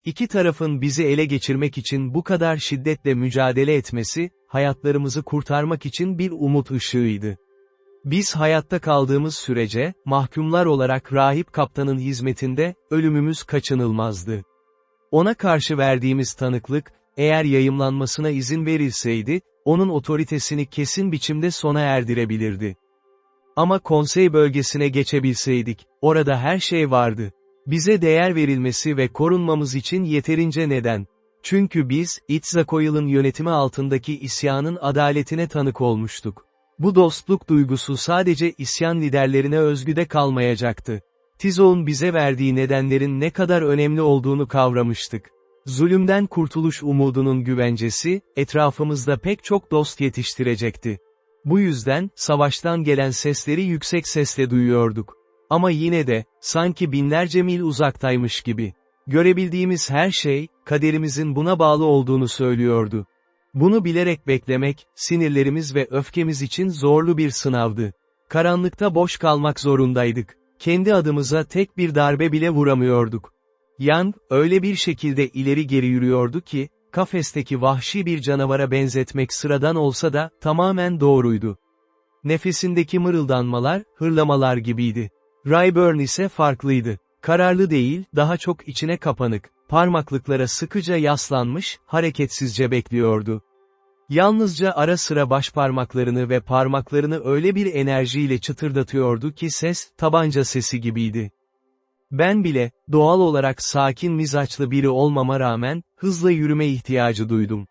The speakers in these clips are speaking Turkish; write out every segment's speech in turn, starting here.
İki tarafın bizi ele geçirmek için bu kadar şiddetle mücadele etmesi, hayatlarımızı kurtarmak için bir umut ışığıydı. Biz hayatta kaldığımız sürece, mahkumlar olarak rahip kaptanın hizmetinde, ölümümüz kaçınılmazdı. Ona karşı verdiğimiz tanıklık, eğer yayımlanmasına izin verilseydi, onun otoritesini kesin biçimde sona erdirebilirdi. Ama konsey bölgesine geçebilseydik, orada her şey vardı. Bize değer verilmesi ve korunmamız için yeterince neden. Çünkü biz, Itzacoil'in yönetimi altındaki isyanın adaletine tanık olmuştuk. Bu dostluk duygusu sadece isyan liderlerine özgü de kalmayacaktı. Tizo'nun bize verdiği nedenlerin ne kadar önemli olduğunu kavramıştık. Zulümden kurtuluş umudunun güvencesi, etrafımızda pek çok dost yetiştirecekti. Bu yüzden, savaştan gelen sesleri yüksek sesle duyuyorduk. Ama yine de, sanki binlerce mil uzaktaymış gibi. Görebildiğimiz her şey, kaderimizin buna bağlı olduğunu söylüyordu. Bunu bilerek beklemek, sinirlerimiz ve öfkemiz için zorlu bir sınavdı. Karanlıkta boş kalmak zorundaydık. Kendi adımıza tek bir darbe bile vuramıyorduk. Yang, öyle bir şekilde ileri geri yürüyordu ki, kafesteki vahşi bir canavara benzetmek sıradan olsa da, tamamen doğruydu. Nefesindeki mırıldanmalar, hırlamalar gibiydi. Rayburn ise farklıydı. Kararlı değil, daha çok içine kapanık, parmaklıklara sıkıca yaslanmış, hareketsizce bekliyordu. Yalnızca ara sıra başparmaklarını ve parmaklarını öyle bir enerjiyle çıtırdatıyordu ki ses, tabanca sesi gibiydi. Ben bile, doğal olarak sakin mizaçlı biri olmama rağmen, hızla yürüme ihtiyacı duydum.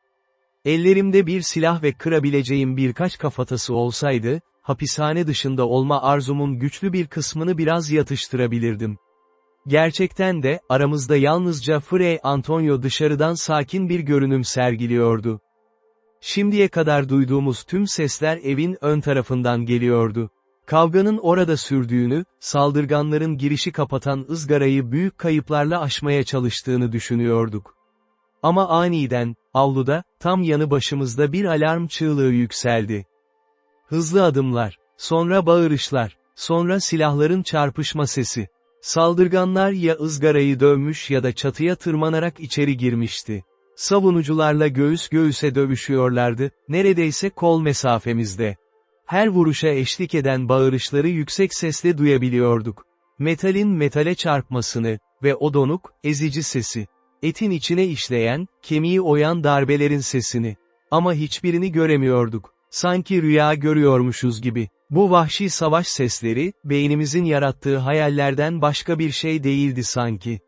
Ellerimde bir silah ve kırabileceğim birkaç kafatası olsaydı, hapishane dışında olma arzumun güçlü bir kısmını biraz yatıştırabilirdim. Gerçekten de, aramızda yalnızca Fray Antonio dışarıdan sakin bir görünüm sergiliyordu. Şimdiye kadar duyduğumuz tüm sesler evin ön tarafından geliyordu. Kavganın orada sürdüğünü, saldırganların girişi kapatan ızgarayı büyük kayıplarla aşmaya çalıştığını düşünüyorduk. Ama aniden, avluda, tam yanı başımızda bir alarm çığlığı yükseldi. Hızlı adımlar, sonra bağırışlar, sonra silahların çarpışma sesi. Saldırganlar ya ızgarayı dövmüş ya da çatıya tırmanarak içeri girmişti. Savunucularla göğüs göğüse dövüşüyorlardı, neredeyse kol mesafemizde. Her vuruşa eşlik eden bağırışları yüksek sesle duyabiliyorduk. Metalin metale çarpmasını ve o donuk, ezici sesi. Etin içine işleyen, kemiği oyan darbelerin sesini. Ama hiçbirini göremiyorduk. Sanki rüya görüyormuşuz gibi. Bu vahşi savaş sesleri, beynimizin yarattığı hayallerden başka bir şey değildi sanki.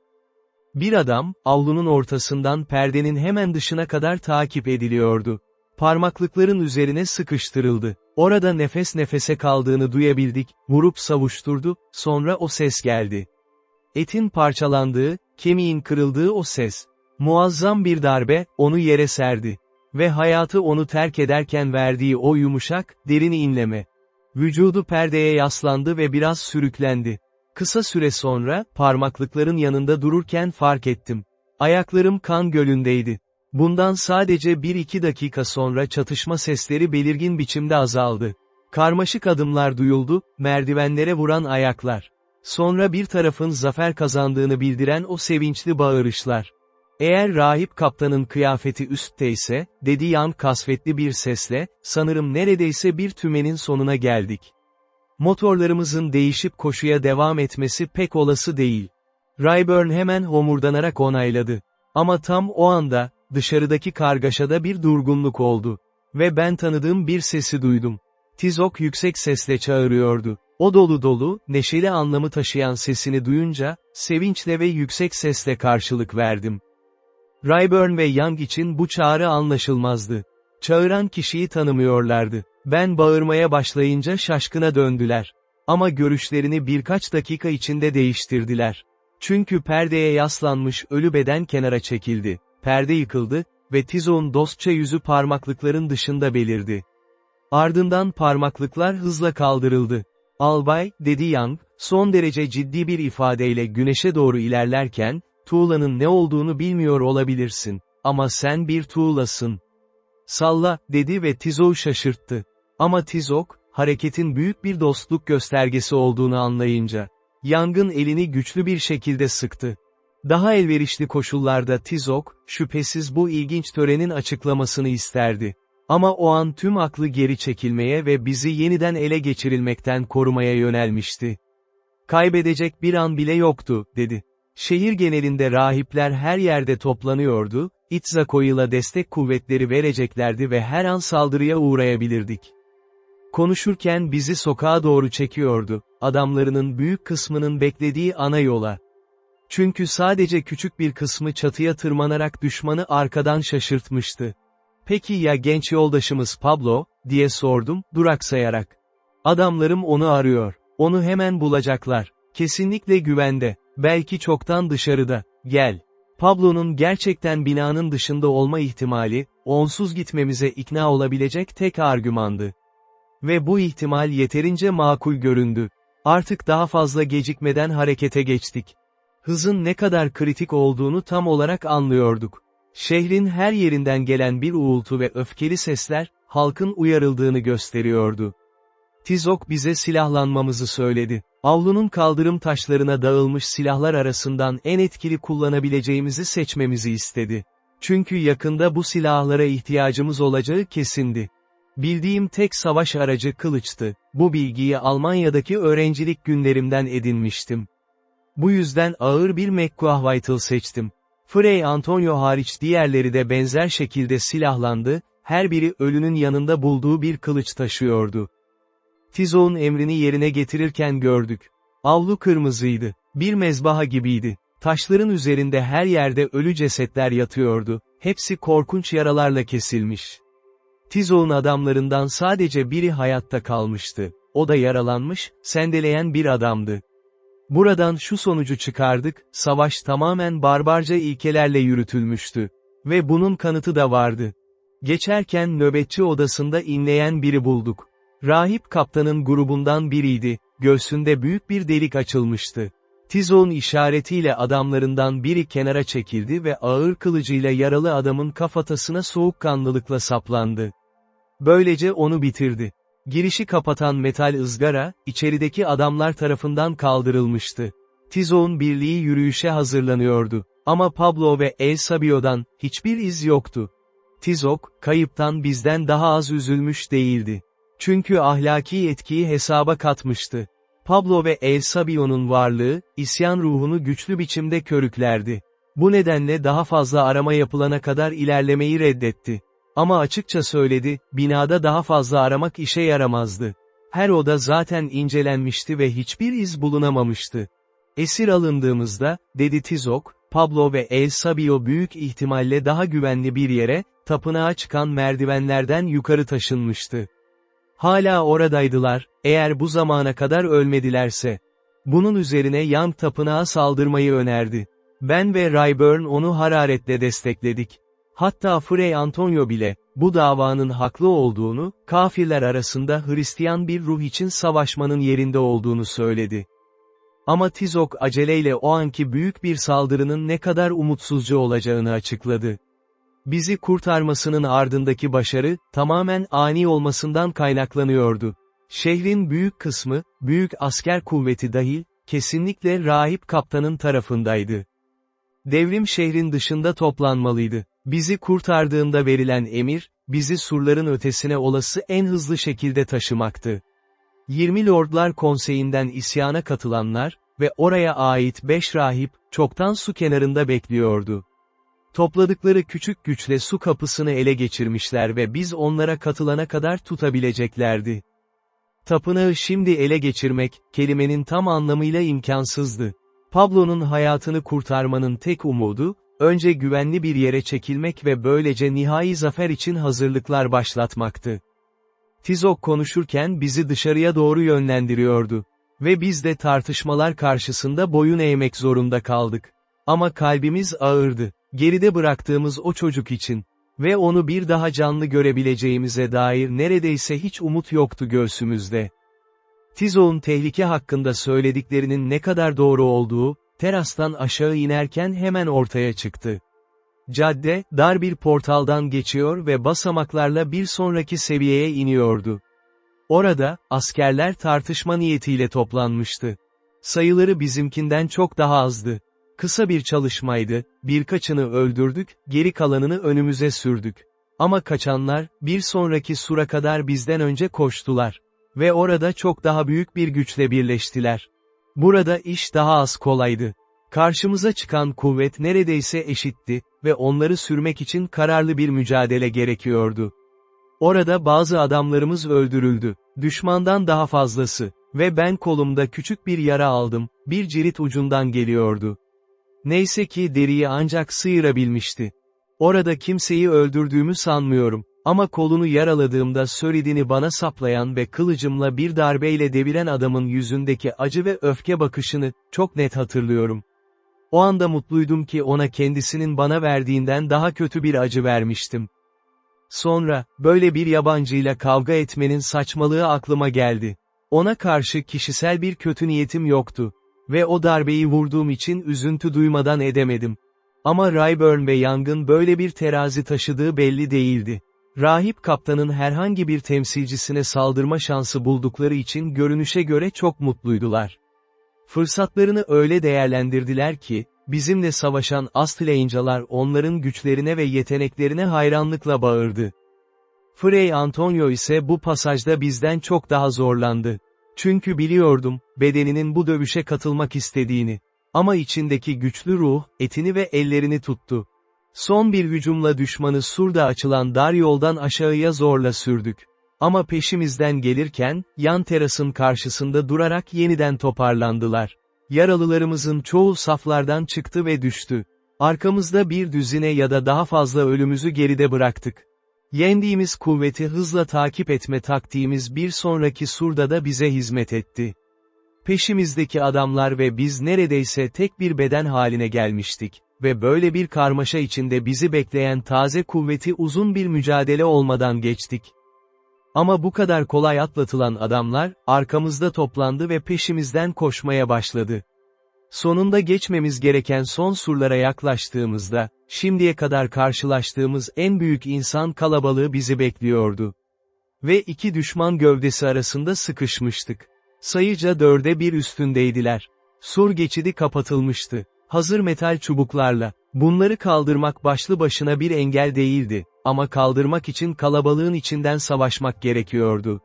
Bir adam, avlunun ortasından perdenin hemen dışına kadar takip ediliyordu. Parmaklıkların üzerine sıkıştırıldı. Orada nefes nefese kaldığını duyabildik, vurup savuşturdu, sonra o ses geldi. Etin parçalandığı, kemiğin kırıldığı o ses. Muazzam bir darbe, onu yere serdi. Ve hayatı onu terk ederken verdiği o yumuşak, derin inleme. Vücudu perdeye yaslandı ve biraz sürüklendi. Kısa süre sonra, parmaklıkların yanında dururken fark ettim. Ayaklarım kan gölündeydi. Bundan sadece 1-2 dakika sonra çatışma sesleri belirgin biçimde azaldı. Karmaşık adımlar duyuldu, merdivenlere vuran ayaklar. Sonra bir tarafın zafer kazandığını bildiren o sevinçli bağırışlar. Eğer rahip kaptanın kıyafeti üstteyse, dedi Yang kasvetli bir sesle, sanırım neredeyse bir tümenin sonuna geldik. Motorlarımızın değişip koşuya devam etmesi pek olası değil. Rayburn hemen homurdanarak onayladı. Ama tam o anda, dışarıdaki kargaşada bir durgunluk oldu. Ve ben tanıdığım bir sesi duydum. Tizok yüksek sesle çağırıyordu. O dolu dolu, neşeli anlamı taşıyan sesini duyunca, sevinçle ve yüksek sesle karşılık verdim. Rayburn ve Yang için bu çağrı anlaşılmazdı. Çağıran kişiyi tanımıyorlardı. Ben bağırmaya başlayınca şaşkına döndüler. Ama görüşlerini birkaç dakika içinde değiştirdiler. Çünkü perdeye yaslanmış ölü beden kenara çekildi. Perde yıkıldı ve Tizok'un dostça yüzü parmaklıkların dışında belirdi. Ardından parmaklıklar hızla kaldırıldı. "Albay," dedi Yang, son derece ciddi bir ifadeyle güneşe doğru ilerlerken, "Tuğlanın ne olduğunu bilmiyor olabilirsin. Ama sen bir tuğlasın." "Salla," dedi ve Tizok'u şaşırttı. Ama Tizok, hareketin büyük bir dostluk göstergesi olduğunu anlayınca, Yang'ın elini güçlü bir şekilde sıktı. Daha elverişli koşullarda Tizok, şüphesiz bu ilginç törenin açıklamasını isterdi. Ama o an tüm aklı geri çekilmeye ve bizi yeniden ele geçirilmekten korumaya yönelmişti. Kaybedecek bir an bile yoktu, dedi. Şehir genelinde rahipler her yerde toplanıyordu, Itzakoil'a destek kuvvetleri vereceklerdi ve her an saldırıya uğrayabilirdik. Konuşurken bizi sokağa doğru çekiyordu, adamlarının büyük kısmının beklediği ana yola. Çünkü sadece küçük bir kısmı çatıya tırmanarak düşmanı arkadan şaşırtmıştı. "Peki ya genç yoldaşımız Pablo?" diye sordum, duraksayarak. "Adamlarım onu arıyor. Onu hemen bulacaklar. Kesinlikle güvende. Belki çoktan dışarıda. Gel." Pablo'nun gerçekten binanın dışında olma ihtimali, onsuz gitmemize ikna olabilecek tek argümandı. Ve bu ihtimal yeterince makul göründü. Artık daha fazla gecikmeden harekete geçtik. Hızın ne kadar kritik olduğunu tam olarak anlıyorduk. Şehrin her yerinden gelen bir uğultu ve öfkeli sesler, halkın uyarıldığını gösteriyordu. Tizok bize silahlanmamızı söyledi. Avlunun kaldırım taşlarına dağılmış silahlar arasından en etkili kullanabileceğimizi seçmemizi istedi. Çünkü yakında bu silahlara ihtiyacımız olacağı kesindi. Bildiğim tek savaş aracı kılıçtı. Bu bilgiyi Almanya'daki öğrencilik günlerimden edinmiştim. Bu yüzden ağır bir McGuire seçtim. Frei Antonio hariç diğerleri de benzer şekilde silahlandı, her biri ölünün yanında bulduğu bir kılıç taşıyordu. Tizok'un emrini yerine getirirken gördük. Avlu kırmızıydı, bir mezbaha gibiydi. Taşların üzerinde her yerde ölü cesetler yatıyordu, hepsi korkunç yaralarla kesilmiş. Tizok'un adamlarından sadece biri hayatta kalmıştı. O da yaralanmış, sendeleyen bir adamdı. Buradan şu sonucu çıkardık, savaş tamamen barbarca ilkelerle yürütülmüştü. Ve bunun kanıtı da vardı. Geçerken nöbetçi odasında inleyen biri bulduk. Rahip kaptanın grubundan biriydi, göğsünde büyük bir delik açılmıştı. Tizok'un işaretiyle adamlarından biri kenara çekildi ve ağır kılıcıyla yaralı adamın kafatasına soğukkanlılıkla saplandı. Böylece onu bitirdi. Girişi kapatan metal ızgara, içerideki adamlar tarafından kaldırılmıştı. Tizok'un birliği yürüyüşe hazırlanıyordu. Ama Pablo ve El Sabio'dan, hiçbir iz yoktu. Tizok, kayıptan bizden daha az üzülmüş değildi. Çünkü ahlaki etkiyi hesaba katmıştı. Pablo ve El Sabio'nun varlığı, isyan ruhunu güçlü biçimde körüklerdi. Bu nedenle daha fazla arama yapılana kadar ilerlemeyi reddetti. Ama açıkça söyledi, binada daha fazla aramak işe yaramazdı. Her oda zaten incelenmişti ve hiçbir iz bulunamamıştı. Esir alındığımızda, dedi Tizok, Pablo ve El Sabio büyük ihtimalle daha güvenli bir yere, tapınağa çıkan merdivenlerden yukarı taşınmıştı. Hala oradaydılar, eğer bu zamana kadar ölmedilerse. Bunun üzerine Young tapınağa saldırmayı önerdi. Ben ve Rayburn onu hararetle destekledik. Hatta Frei Antonio bile, bu davanın haklı olduğunu, kafirler arasında Hristiyan bir ruh için savaşmanın yerinde olduğunu söyledi. Ama Tizok aceleyle o anki büyük bir saldırının ne kadar umutsuzca olacağını açıkladı. Bizi kurtarmasının ardındaki başarı, tamamen ani olmasından kaynaklanıyordu. Şehrin büyük kısmı, büyük asker kuvveti dahil, kesinlikle rahip kaptanın tarafındaydı. Devrim şehrin dışında toplanmalıydı. Bizi kurtardığında verilen emir, bizi surların ötesine olası en hızlı şekilde taşımaktı. 20 Lordlar Konseyi'nden isyana katılanlar ve oraya ait 5 rahip, çoktan su kenarında bekliyordu. Topladıkları küçük güçle su kapısını ele geçirmişler ve biz onlara katılana kadar tutabileceklerdi. Tapınağı şimdi ele geçirmek, kelimenin tam anlamıyla imkansızdı. Pablo'nun hayatını kurtarmanın tek umudu, önce güvenli bir yere çekilmek ve böylece nihai zafer için hazırlıklar başlatmaktı. Tizok konuşurken bizi dışarıya doğru yönlendiriyordu. Ve biz de tartışmalar karşısında boyun eğmek zorunda kaldık. Ama kalbimiz ağırdı. Geride bıraktığımız o çocuk için. Ve onu bir daha canlı görebileceğimize dair neredeyse hiç umut yoktu göğsümüzde. Tizok'un tehlike hakkında söylediklerinin ne kadar doğru olduğu, terastan aşağı inerken hemen ortaya çıktı. Cadde, dar bir portaldan geçiyor ve basamaklarla bir sonraki seviyeye iniyordu. Orada, askerler tartışma niyetiyle toplanmıştı. Sayıları bizimkinden çok daha azdı. Kısa bir çalışmaydı, birkaçını öldürdük, geri kalanını önümüze sürdük. Ama kaçanlar, bir sonraki sura kadar bizden önce koştular. Ve orada çok daha büyük bir güçle birleştiler. Burada iş daha az kolaydı. Karşımıza çıkan kuvvet neredeyse eşitti ve onları sürmek için kararlı bir mücadele gerekiyordu. Orada bazı adamlarımız öldürüldü, düşmandan daha fazlası ve ben kolumda küçük bir yara aldım, bir cirit ucundan geliyordu. Neyse ki deriyi ancak sıyırabilmişti. Orada kimseyi öldürdüğümü sanmıyorum. Ama kolunu yaraladığımda söylediğini bana saplayan ve kılıcımla bir darbeyle deviren adamın yüzündeki acı ve öfke bakışını, çok net hatırlıyorum. O anda mutluydum ki ona kendisinin bana verdiğinden daha kötü bir acı vermiştim. Sonra, böyle bir yabancıyla kavga etmenin saçmalığı aklıma geldi. Ona karşı kişisel bir kötü niyetim yoktu. Ve o darbeyi vurduğum için üzüntü duymadan edemedim. Ama Rayburn ve Young'ın böyle bir terazi taşıdığı belli değildi. Rahip kaptanın herhangi bir temsilcisine saldırma şansı buldukları için görünüşe göre çok mutluydular. Fırsatlarını öyle değerlendirdiler ki, bizimle savaşan Astlange'lar onların güçlerine ve yeteneklerine hayranlıkla bağırdı. Fray Antonio ise bu pasajda bizden çok daha zorlandı. Çünkü biliyordum, bedeninin bu dövüşe katılmak istediğini. Ama içindeki güçlü ruh, etini ve ellerini tuttu. Son bir hücumla düşmanı surda açılan dar yoldan aşağıya zorla sürdük. Ama peşimizden gelirken, yan terasın karşısında durarak yeniden toparlandılar. Yaralılarımızın çoğu saflardan çıktı ve düştü. Arkamızda bir düzine ya da daha fazla ölümüzü geride bıraktık. Yendiğimiz kuvveti hızla takip etme taktiğimiz bir sonraki surda da bize hizmet etti. Peşimizdeki adamlar ve biz neredeyse tek bir beden haline gelmiştik. Ve böyle bir karmaşa içinde bizi bekleyen taze kuvveti uzun bir mücadele olmadan geçtik. Ama bu kadar kolay atlatılan adamlar, arkamızda toplandı ve peşimizden koşmaya başladı. Sonunda geçmemiz gereken son surlara yaklaştığımızda, şimdiye kadar karşılaştığımız en büyük insan kalabalığı bizi bekliyordu. Ve iki düşman gövdesi arasında sıkışmıştık. Sayıca 4'e 1 üstündeydiler. Sur geçidi kapatılmıştı. Hazır metal çubuklarla. Bunları kaldırmak başlı başına bir engel değildi, ama kaldırmak için kalabalığın içinden savaşmak gerekiyordu.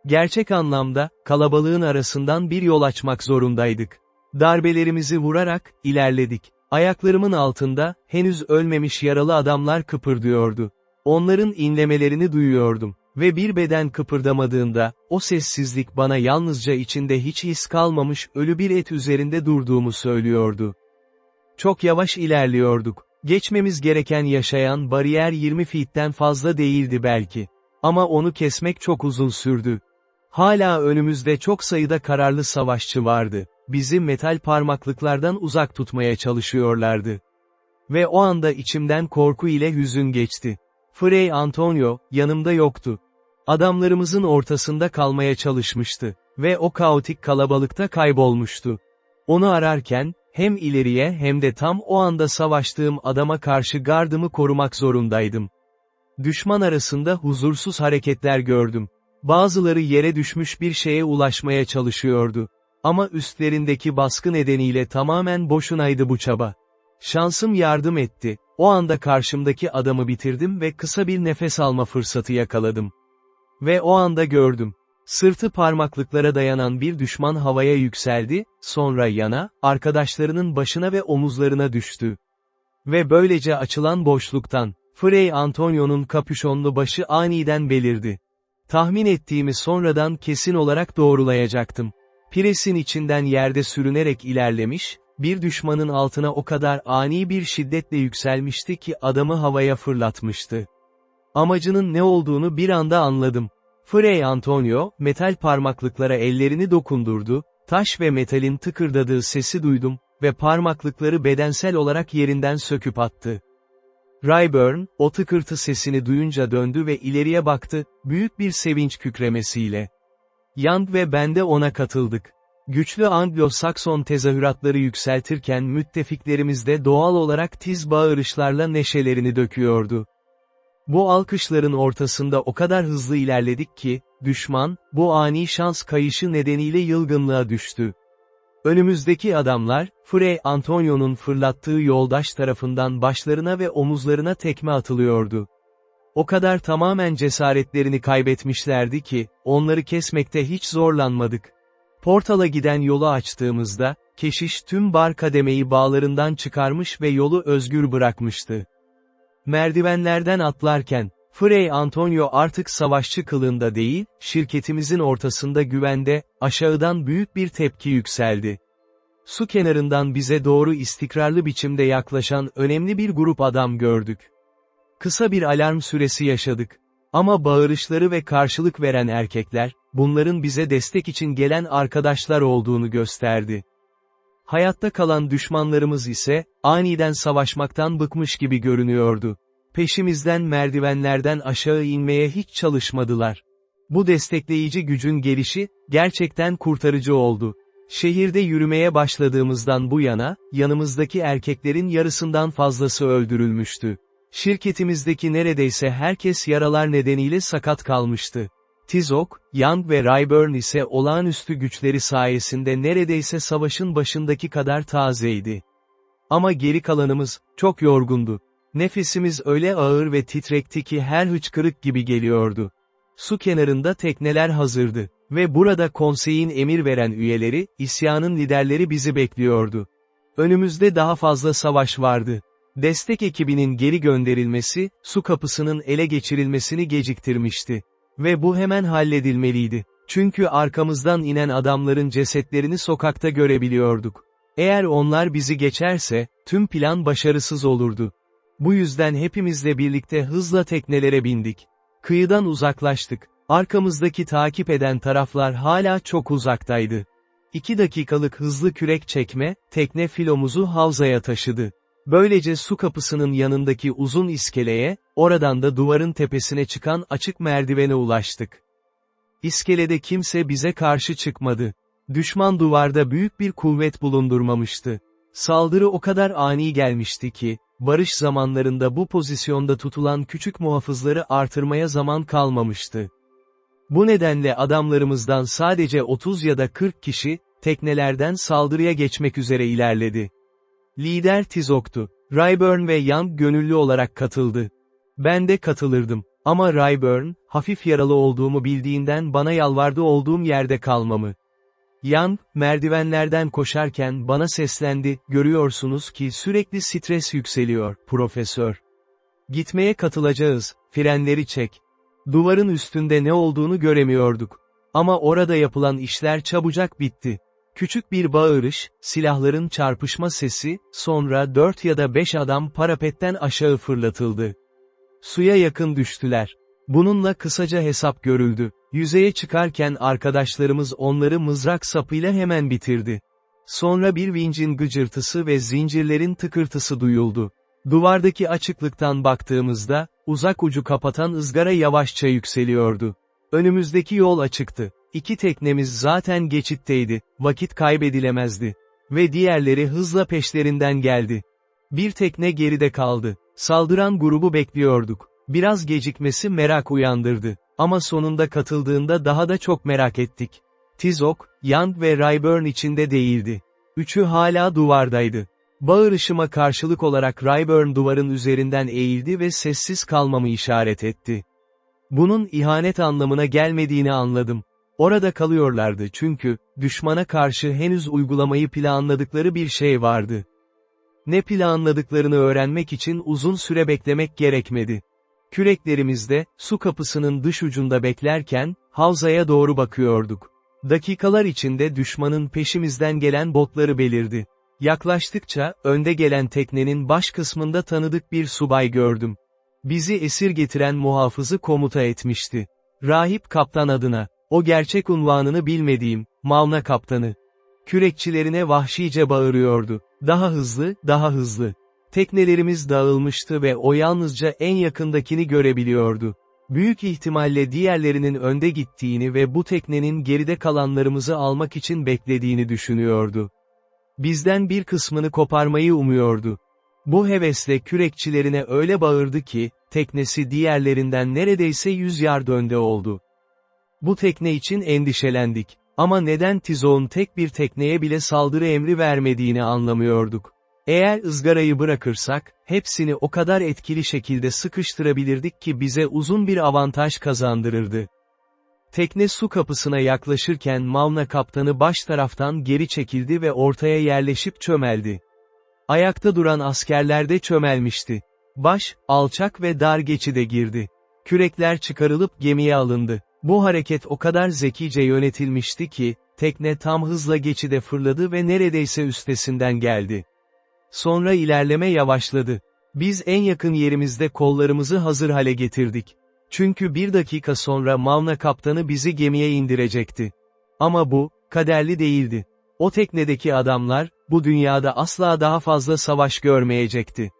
Gerçek anlamda, kalabalığın arasından bir yol açmak zorundaydık. Darbelerimizi vurarak, ilerledik. Ayaklarımın altında, henüz ölmemiş yaralı adamlar kıpırdıyordu. Onların inlemelerini duyuyordum. Ve bir beden kıpırdamadığında, o sessizlik bana yalnızca içinde hiç his kalmamış ölü bir et üzerinde durduğumu söylüyordu. Çok yavaş ilerliyorduk. Geçmemiz gereken yaşayan bariyer 20 feet'ten fazla değildi belki. Ama onu kesmek çok uzun sürdü. Hala önümüzde çok sayıda kararlı savaşçı vardı. Bizi metal parmaklıklardan uzak tutmaya çalışıyorlardı. Ve o anda içimden korku ile hüzün geçti. Fray Antonio, yanımda yoktu. Adamlarımızın ortasında kalmaya çalışmıştı. Ve o kaotik kalabalıkta kaybolmuştu. Onu ararken, hem ileriye hem de tam o anda savaştığım adama karşı gardımı korumak zorundaydım. Düşman arasında huzursuz hareketler gördüm. Bazıları yere düşmüş bir şeye ulaşmaya çalışıyordu. Ama üstlerindeki baskı nedeniyle tamamen boşunaydı bu çaba. Şansım yardım etti. O anda karşımdaki adamı bitirdim ve kısa bir nefes alma fırsatı yakaladım. Ve o anda gördüm. Sırtı parmaklıklara dayanan bir düşman havaya yükseldi, sonra yana, arkadaşlarının başına ve omuzlarına düştü. Ve böylece açılan boşluktan, Fray Antonio'nun kapüşonlu başı aniden belirdi. Tahmin ettiğimi sonradan kesin olarak doğrulayacaktım. Piresin içinden yerde sürünerek ilerlemiş, bir düşmanın altına o kadar ani bir şiddetle yükselmişti ki adamı havaya fırlatmıştı. Amacının ne olduğunu bir anda anladım. Fray Antonio, metal parmaklıklara ellerini dokundurdu, taş ve metalin tıkırdadığı sesi duydum ve parmaklıkları bedensel olarak yerinden söküp attı. Rayburn, o tıkırtı sesini duyunca döndü ve ileriye baktı, büyük bir sevinç kükremesiyle. Young ve ben de ona katıldık. Güçlü Anglo-Sakson tezahüratları yükseltirken müttefiklerimiz de doğal olarak tiz bağırışlarla neşelerini döküyordu. Bu alkışların ortasında o kadar hızlı ilerledik ki, düşman, bu ani şans kayışı nedeniyle yılgınlığa düştü. Önümüzdeki adamlar, Fray Antonio'nun fırlattığı yoldaş tarafından başlarına ve omuzlarına tekme atılıyordu. O kadar tamamen cesaretlerini kaybetmişlerdi ki, onları kesmekte hiç zorlanmadık. Portala giden yolu açtığımızda, keşiş tüm bar kademeyi bağlarından çıkarmış ve yolu özgür bırakmıştı. Merdivenlerden atlarken, Fray Antonio artık savaşçı kılığında değil, şirketimizin ortasında güvende, aşağıdan büyük bir tepki yükseldi. Su kenarından bize doğru istikrarlı biçimde yaklaşan önemli bir grup adam gördük. Kısa bir alarm süresi yaşadık. Ama bağırışları ve karşılık veren erkekler, bunların bize destek için gelen arkadaşlar olduğunu gösterdi. Hayatta kalan düşmanlarımız ise, aniden savaşmaktan bıkmış gibi görünüyordu. Peşimizden merdivenlerden aşağı inmeye hiç çalışmadılar. Bu destekleyici gücün gelişi, gerçekten kurtarıcı oldu. Şehirde yürümeye başladığımızdan bu yana, yanımızdaki erkeklerin yarısından fazlası öldürülmüştü. Şirketimizdeki neredeyse herkes yaralar nedeniyle sakat kalmıştı. Tizok, Young ve Rayburn ise olağanüstü güçleri sayesinde neredeyse savaşın başındaki kadar tazeydi. Ama geri kalanımız, çok yorgundu. Nefesimiz öyle ağır ve titrekti ki her hıçkırık gibi geliyordu. Su kenarında tekneler hazırdı. Ve burada konseyin emir veren üyeleri, isyanın liderleri bizi bekliyordu. Önümüzde daha fazla savaş vardı. Destek ekibinin geri gönderilmesi, su kapısının ele geçirilmesini geciktirmişti. Ve bu hemen halledilmeliydi. Çünkü arkamızdan inen adamların cesetlerini sokakta görebiliyorduk. Eğer onlar bizi geçerse, tüm plan başarısız olurdu. Bu yüzden hepimizle birlikte hızla teknelere bindik. Kıyıdan uzaklaştık. Arkamızdaki takip eden taraflar hala çok uzaktaydı. 2 dakikalık hızlı kürek çekme, tekne filomuzu havzaya taşıdı. Böylece su kapısının yanındaki uzun iskeleye, oradan da duvarın tepesine çıkan açık merdivene ulaştık. İskelede kimse bize karşı çıkmadı. Düşman duvarda büyük bir kuvvet bulundurmamıştı. Saldırı o kadar ani gelmişti ki, barış zamanlarında bu pozisyonda tutulan küçük muhafızları artırmaya zaman kalmamıştı. Bu nedenle adamlarımızdan sadece 30 ya da 40 kişi, teknelerden saldırıya geçmek üzere ilerledi. Lider Tizok'tu. Rayburn ve Young gönüllü olarak katıldı. Ben de katılırdım. Ama Rayburn, hafif yaralı olduğumu bildiğinden bana yalvardı olduğum yerde kalmamı. Young, merdivenlerden koşarken bana seslendi, görüyorsunuz ki sürekli stres yükseliyor, profesör. Gitmeye katılacağız, frenleri çek. Duvarın üstünde ne olduğunu göremiyorduk. Ama orada yapılan işler çabucak bitti. Küçük bir bağırış, silahların çarpışma sesi, sonra 4 ya da 5 adam parapetten aşağı fırlatıldı. Suya yakın düştüler. Bununla kısaca hesap görüldü. Yüzeye çıkarken arkadaşlarımız onları mızrak sapıyla hemen bitirdi. Sonra bir vincin gıcırtısı ve zincirlerin tıkırtısı duyuldu. Duvardaki açıklıktan baktığımızda, uzak ucu kapatan ızgara yavaşça yükseliyordu. Önümüzdeki yol açıktı. 2 teknemiz zaten geçitteydi, vakit kaybedilemezdi. Ve diğerleri hızla peşlerinden geldi. Bir tekne geride kaldı. Saldıran grubu bekliyorduk. Biraz gecikmesi merak uyandırdı. Ama sonunda katıldığında daha da çok merak ettik. Tizok, Young ve Rayburn içinde değildi. Üçü hala duvardaydı. Bağırışıma karşılık olarak Rayburn duvarın üzerinden eğildi ve sessiz kalmamı işaret etti. Bunun ihanet anlamına gelmediğini anladım. Orada kalıyorlardı çünkü, düşmana karşı henüz uygulamayı planladıkları bir şey vardı. Ne planladıklarını öğrenmek için uzun süre beklemek gerekmedi. Küreklerimizde, su kapısının dış ucunda beklerken, havzaya doğru bakıyorduk. Dakikalar içinde düşmanın peşimizden gelen botları belirdi. Yaklaştıkça, önde gelen teknenin baş kısmında tanıdık bir subay gördüm. Bizi esir getiren muhafızı komuta etmişti. Rahip kaptan adına, o gerçek unvanını bilmediğim, Mavna kaptanı. Kürekçilerine vahşice bağırıyordu. Daha hızlı, daha hızlı. Teknelerimiz dağılmıştı ve o yalnızca en yakındakini görebiliyordu. Büyük ihtimalle diğerlerinin önde gittiğini ve bu teknenin geride kalanlarımızı almak için beklediğini düşünüyordu. Bizden bir kısmını koparmayı umuyordu. Bu hevesle kürekçilerine öyle bağırdı ki, teknesi diğerlerinden neredeyse 100 yard önde oldu. Bu tekne için endişelendik. Ama neden Tizo'nun tek bir tekneye bile saldırı emri vermediğini anlamıyorduk. Eğer ızgarayı bırakırsak, hepsini o kadar etkili şekilde sıkıştırabilirdik ki bize uzun bir avantaj kazandırırdı. Tekne su kapısına yaklaşırken Mauna kaptanı baş taraftan geri çekildi ve ortaya yerleşip çömeldi. Ayakta duran askerler de çömelmişti. Baş, alçak ve dar geçide girdi. Kürekler çıkarılıp gemiye alındı. Bu hareket o kadar zekice yönetilmişti ki, tekne tam hızla geçide fırladı ve neredeyse üstesinden geldi. Sonra ilerleme yavaşladı. Biz en yakın yerimizde kollarımızı hazır hale getirdik. Çünkü bir dakika sonra Mauna kaptanı bizi gemiye indirecekti. Ama bu, kaderli değildi. O teknedeki adamlar, bu dünyada asla daha fazla savaş görmeyecekti.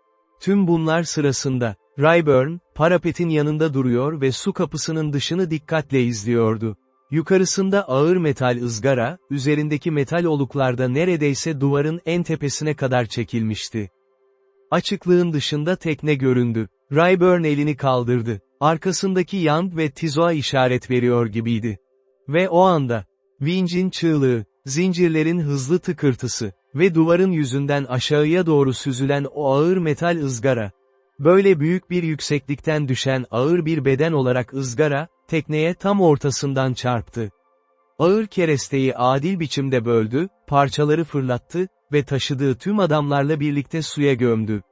Tüm bunlar sırasında, Rayburn, parapetin yanında duruyor ve su kapısının dışını dikkatle izliyordu. Yukarısında ağır metal ızgara, üzerindeki metal oluklarda neredeyse duvarın en tepesine kadar çekilmişti. Açıklığın dışında tekne göründü. Rayburn elini kaldırdı. Arkasındaki Young ve Tizo'a işaret veriyor gibiydi. Ve o anda, vincin çığlığı, zincirlerin hızlı tıkırtısı ve duvarın yüzünden aşağıya doğru süzülen o ağır metal ızgara. Böyle büyük bir yükseklikten düşen ağır bir beden olarak ızgara, tekneye tam ortasından çarptı. Ağır keresteyi adil biçimde böldü, parçaları fırlattı ve taşıdığı tüm adamlarla birlikte suya gömdü.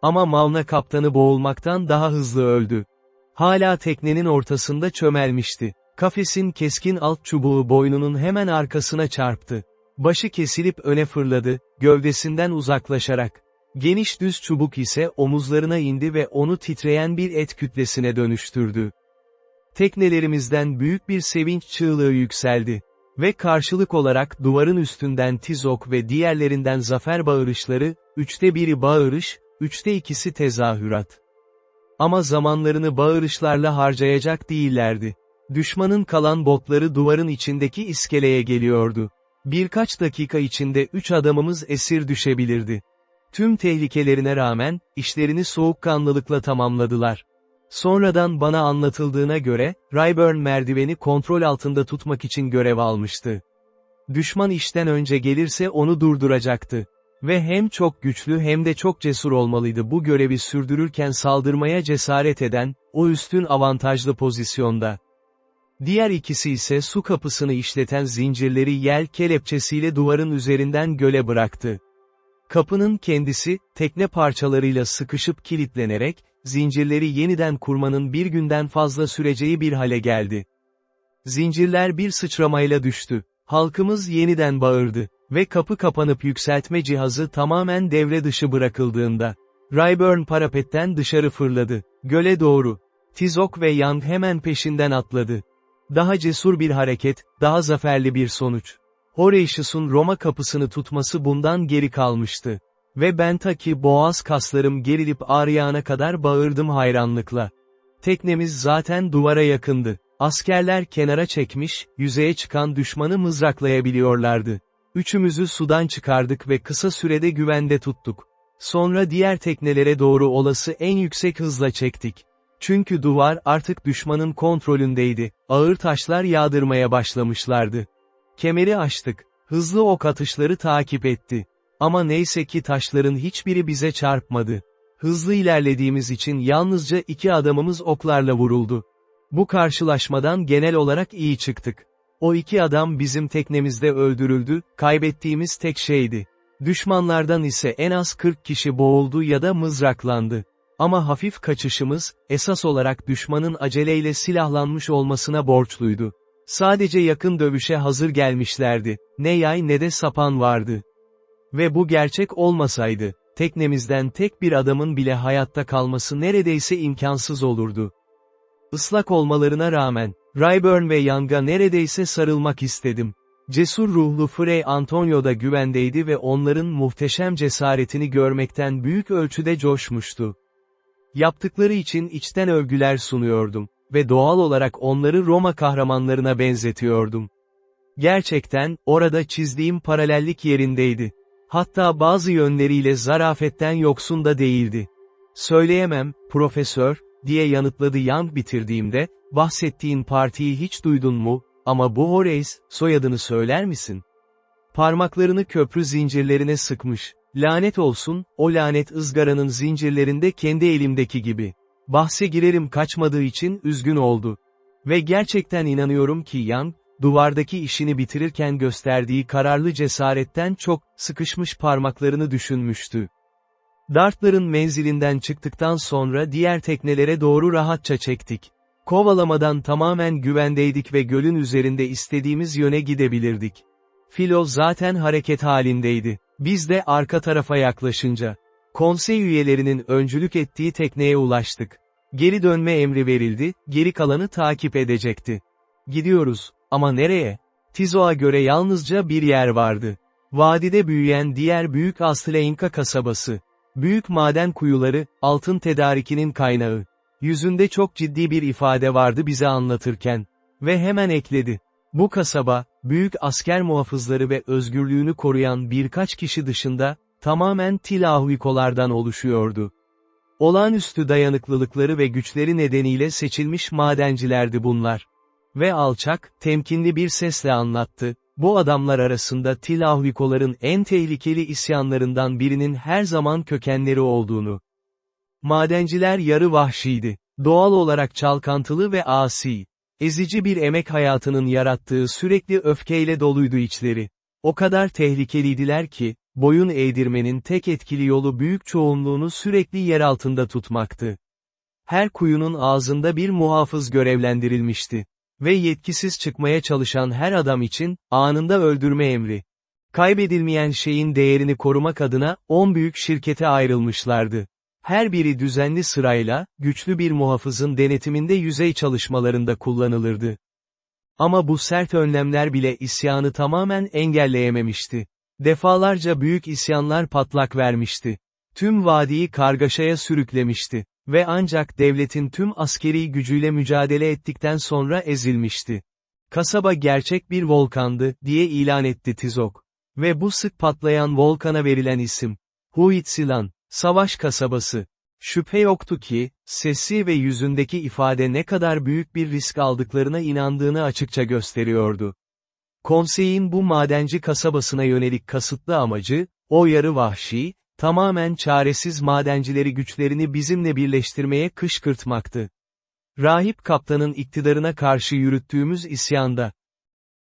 Ama Mauna kaptanı boğulmaktan daha hızlı öldü. Hala teknenin ortasında çömelmişti. Kafesin keskin alt çubuğu boynunun hemen arkasına çarptı. Başı kesilip öne fırladı, gövdesinden uzaklaşarak. Geniş düz çubuk ise omuzlarına indi ve onu titreyen bir et kütlesine dönüştürdü. Teknelerimizden büyük bir sevinç çığlığı yükseldi. Ve karşılık olarak duvarın üstünden Tizok ve diğerlerinden zafer bağırışları, 1/3 bağırış, 2/3 tezahürat. Ama zamanlarını bağırışlarla harcayacak değillerdi. Düşmanın kalan botları duvarın içindeki iskeleye geliyordu. Birkaç dakika içinde 3 adamımız esir düşebilirdi. Tüm tehlikelerine rağmen, işlerini soğukkanlılıkla tamamladılar. Sonradan bana anlatıldığına göre, Rayburn merdiveni kontrol altında tutmak için görev almıştı. Düşman işten önce gelirse onu durduracaktı. Ve hem çok güçlü hem de çok cesur olmalıydı bu görevi sürdürürken saldırmaya cesaret eden, o üstün avantajlı pozisyonda. Diğer ikisi ise su kapısını işleten zincirleri yel kelepçesiyle duvarın üzerinden göle bıraktı. Kapının kendisi, tekne parçalarıyla sıkışıp kilitlenerek, zincirleri yeniden kurmanın bir günden fazla süreceği bir hale geldi. Zincirler bir sıçramayla düştü. Halkımız yeniden bağırdı. Ve kapı kapanıp yükseltme cihazı tamamen devre dışı bırakıldığında, Rayburn parapetten dışarı fırladı. Göle doğru. Tizok ve Young hemen peşinden atladı. Daha cesur bir hareket, daha zaferli bir sonuç. Horatius'un Roma kapısını tutması bundan geri kalmıştı. Ve ben ta ki boğaz kaslarım gerilip ağrıyana kadar bağırdım hayranlıkla. Teknemiz zaten duvara yakındı. Askerler kenara çekmiş, yüzeye çıkan düşmanı mızraklayabiliyorlardı. Üçümüzü sudan çıkardık ve kısa sürede güvende tuttuk. Sonra diğer teknelere doğru olası en yüksek hızla çektik. Çünkü duvar artık düşmanın kontrolündeydi, ağır taşlar yağdırmaya başlamışlardı. Kemeri açtık, hızlı ok atışları takip etti. Ama neyse ki taşların hiçbiri bize çarpmadı. Hızlı ilerlediğimiz için yalnızca 2 adamımız oklarla vuruldu. Bu karşılaşmadan genel olarak iyi çıktık. O 2 adam bizim teknemizde öldürüldü, kaybettiğimiz tek şeydi. Düşmanlardan ise en az 40 kişi boğuldu ya da mızraklandı. Ama hafif kaçışımız, esas olarak düşmanın aceleyle silahlanmış olmasına borçluydu. Sadece yakın dövüşe hazır gelmişlerdi, ne yay ne de sapan vardı. Ve bu gerçek olmasaydı, teknemizden tek bir adamın bile hayatta kalması neredeyse imkansız olurdu. Islak olmalarına rağmen, Rayburn ve Young'a neredeyse sarılmak istedim. Cesur ruhlu Fray Antonio da güvendeydi ve onların muhteşem cesaretini görmekten büyük ölçüde coşmuştu. Yaptıkları için içten övgüler sunuyordum ve doğal olarak onları Roma kahramanlarına benzetiyordum. Gerçekten, orada çizdiğim paralellik yerindeydi. Hatta bazı yönleriyle zarafetten yoksun da değildi. "Söyleyemem, profesör," diye yanıtladı Young bitirdiğimde, "bahsettiğin partiyi hiç duydun mu, Ama bu Horace, soyadını söyler misin? Parmaklarını köprü zincirlerine sıkmış. Lanet olsun, o lanet ızgaranın zincirlerinde kendi elimdeki gibi. Bahse girerim kaçmadığı için üzgün oldu. Ve gerçekten inanıyorum ki Young, duvardaki işini bitirirken gösterdiği kararlı cesaretten çok, sıkışmış parmaklarını düşünmüştü. Dartların menzilinden çıktıktan sonra diğer teknelere doğru rahatça çektik. Kovalamadan tamamen güvendeydik ve gölün üzerinde istediğimiz yöne gidebilirdik. Filo zaten hareket halindeydi. Biz de arka tarafa yaklaşınca. Konsey üyelerinin öncülük ettiği tekneye ulaştık. Geri dönme emri verildi, geri kalanı takip edecekti. Gidiyoruz, ama nereye? Tizo'a göre yalnızca bir yer vardı. Vadide büyüyen diğer büyük Astleinka kasabası. Büyük maden kuyuları, altın tedarikinin kaynağı. Yüzünde çok ciddi bir ifade vardı bize anlatırken. Ve hemen ekledi. Bu kasaba, büyük asker muhafızları ve özgürlüğünü koruyan birkaç kişi dışında, tamamen Tilahwikolardan oluşuyordu. Olağanüstü dayanıklılıkları ve güçleri nedeniyle seçilmiş madencilerdi bunlar. Ve alçak, temkinli bir sesle anlattı, bu adamlar arasında Tilahwikoların en tehlikeli isyanlarından birinin her zaman kökenleri olduğunu. Madenciler yarı vahşiydi. Doğal olarak çalkantılı ve asi. Ezici bir emek hayatının yarattığı sürekli öfkeyle doluydu içleri. O kadar tehlikeliydiler ki, boyun eğdirmenin tek etkili yolu büyük çoğunluğunu sürekli yer altında tutmaktı. Her kuyunun ağzında bir muhafız görevlendirilmişti. Ve yetkisiz çıkmaya çalışan her adam için, anında öldürme emri. Kaybedilmeyen şeyin değerini korumak adına, 10 büyük şirkete ayrılmışlardı. Her biri düzenli sırayla, güçlü bir muhafızın denetiminde yüzey çalışmalarında kullanılırdı. Ama bu sert önlemler bile isyanı tamamen engelleyememişti. Defalarca büyük isyanlar patlak vermişti. Tüm vadiyi kargaşaya sürüklemişti. Ve ancak devletin tüm askeri gücüyle mücadele ettikten sonra ezilmişti. Kasaba gerçek bir volkandı, diye ilan etti Tizok. Ve bu sık patlayan volkana verilen isim. Huitsilan, savaş kasabası. Şüphe yoktu ki, sesi ve yüzündeki ifade ne kadar büyük bir risk aldıklarına inandığını açıkça gösteriyordu. Konseyin bu madenci kasabasına yönelik kasıtlı amacı, o yarı vahşi, tamamen çaresiz madencileri güçlerini bizimle birleştirmeye kışkırtmaktı. Rahip kaptanın iktidarına karşı yürüttüğümüz isyanda,